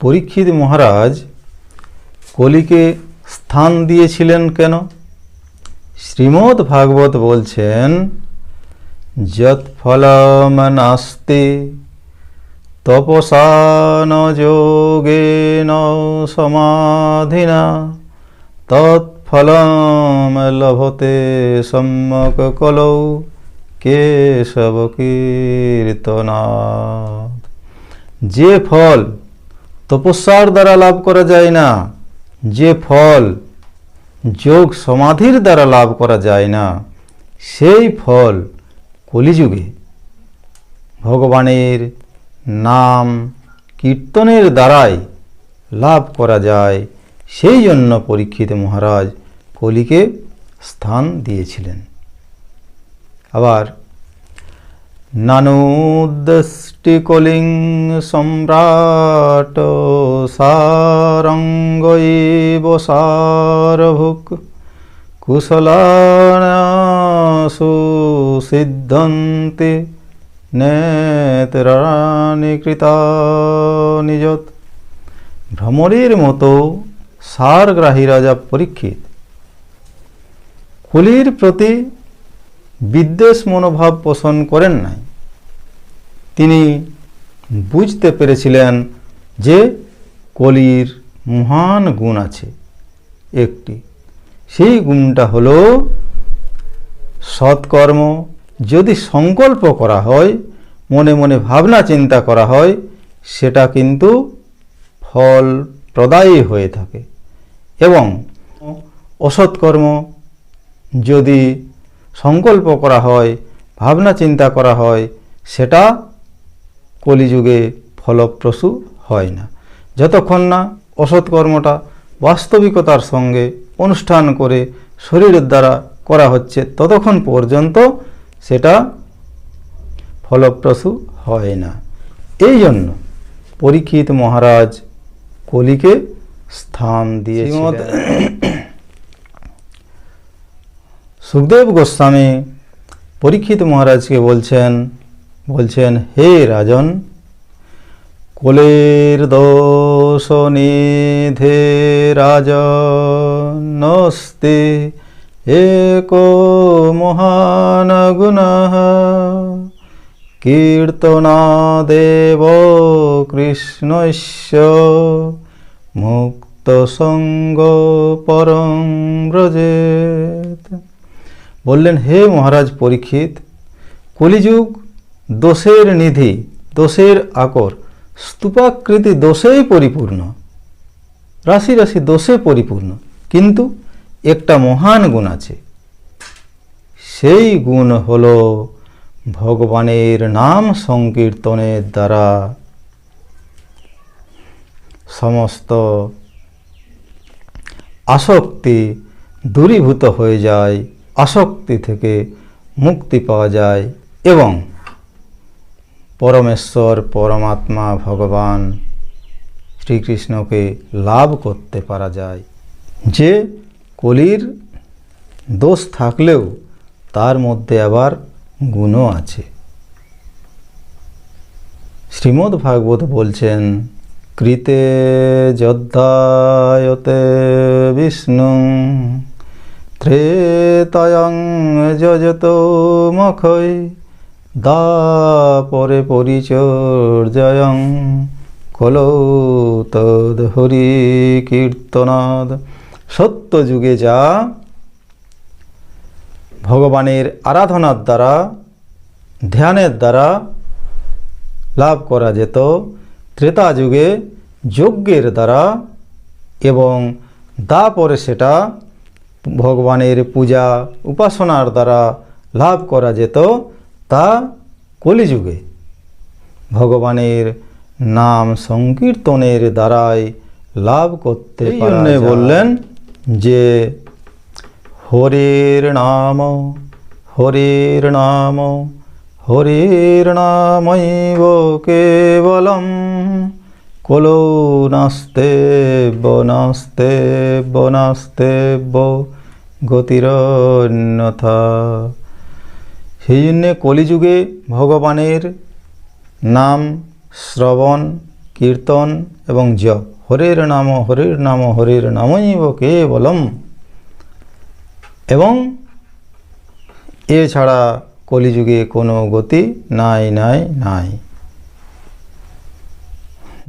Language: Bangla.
পরীক্ষিত মহারাজ কলিকে স্থান দিয়েছিলেন কেন? শ্রীমদ্ ভাগবত বলছেন, যৎ ফলম নাস্তি তপসা ন যোগেন সমাধিনা তৎফলম লভতে সম্যক কলৌ কেশব কীর্তনাৎ। যে ফল তপস্যার দ্বারা লাভ করা যায় না, যে ফল যোগ সমাধির দ্বারা লাভ করা যায় না, সেই ফল কলিযুগে ভগবানের নাম কীর্তনের দ্বারাই লাভ করা যায়। সেই জন্য পরীক্ষিত মহারাজ কলিকে স্থান দিয়েছিলেন। আবার নানুদ্দষ্টি কলিং সম্রাট সারঙ্গৈব সারভুক কুশলানাসু সিদ্ধন্তে নেত্রাণি কৃতানি যৎ। ভ্রমরের মতো সারগ্রাহী রাজা পরীক্ষিত কলির প্রতি বিদ্বেষ মনোভাব পোষণ করেন নাই। তিনি বুঝতে পেরেছিলেন যে কলির মহান গুণ আছে একটি, সেই গুণটা হলো সৎকর্ম। যদি সংকল্প করা হয়, মনে মনে ভাবনা চিন্তা করা হয়, সেটা কিন্তু ফল প্রদায়ী হয়ে থাকে। এবং অসৎকর্ম যদি সংকল্প করা হয়, ভাবনা চিন্তা করা হয়, সেটা কলিযুগে ফলপ্রসূ হয় না। যতক্ষণ না অসৎকর্মটা বাস্তবিকতার সঙ্গে অনুষ্ঠান করে শরীরের দ্বারা করা হচ্ছে, ততক্ষণ পর্যন্ত সেটা ফলপ্রসূ হয় না। এই জন্য পরীক্ষিত মহারাজ কলিকে স্থান দিয়েছিলেন। সুখদেব গোস্বামী পরীক্ষিত মহারাজকে বলছেন, হে রাজন, কলের দোষ নিধে রাজনস্তে এক মহান গুণঃ কীর্তনাদেব কৃষ্ণস্য মুক্ত সঙ্গ পরং ব্রজেত। বললেন, হে মহারাজ পরীক্ষিত, কলিযুগ দোষের নিধি, দোষের আকর, স্তূপাকৃতি দোষেই পরিপূর্ণ, রাশি রাশি দোষে পরিপূর্ণ। কিন্তু একটা মহান গুণ আছে, সেই গুণ হল ভগবানের নাম সংকীর্তনের দ্বারা সমস্ত আসক্তি দূরীভূত হয়ে যায়, আসক্তি থেকে মুক্তি পাওয়া যায় এবং পরমেশ্বর পরমাত্মা ভগবান শ্রীকৃষ্ণকে লাভ করতে পারা যায়। যে কলির দোষ থাকলেও তার মধ্যে আবার গুণও আছে। শ্রীমদ্ ভাগবত বলছেন, কৃতে যদ্ধায়তে বিষ্ণু ত্রেতায়ং যজত মখৈ দাপরে পরিচর্যায়ং কলৌ তদ হরি কীর্তনাদ। সত্য যুগে যা ভগবানের আরাধনার দ্বারা, ধ্যানের দ্বারা লাভ করা যেত, ত্রেতা যুগে যজ্ঞের দ্বারা এবং দাপরে সেটা ভগবানের পূজা উপাসনার দ্বারা লাভ করা যেত, তা কলিযুগে ভগবানের নাম সংকীর্তনের দ্বারাই লাভ করতে পারা যায়। বললেন যে হরির নাম হরির নাম হরির নামৈব কেবলম কলৌ নাস্তেব্য নাস্তেব্য নাস্তেব্য গতিরন্যথা। সেই জন্যে কলিযুগে ভগবানের নাম শ্রবণ কীর্তন এবং জপ। হরির নাম হরির নামৈব কেবলম। এবং এছাড়া কলিযুগে কোনো গতি নাই নাই নাই।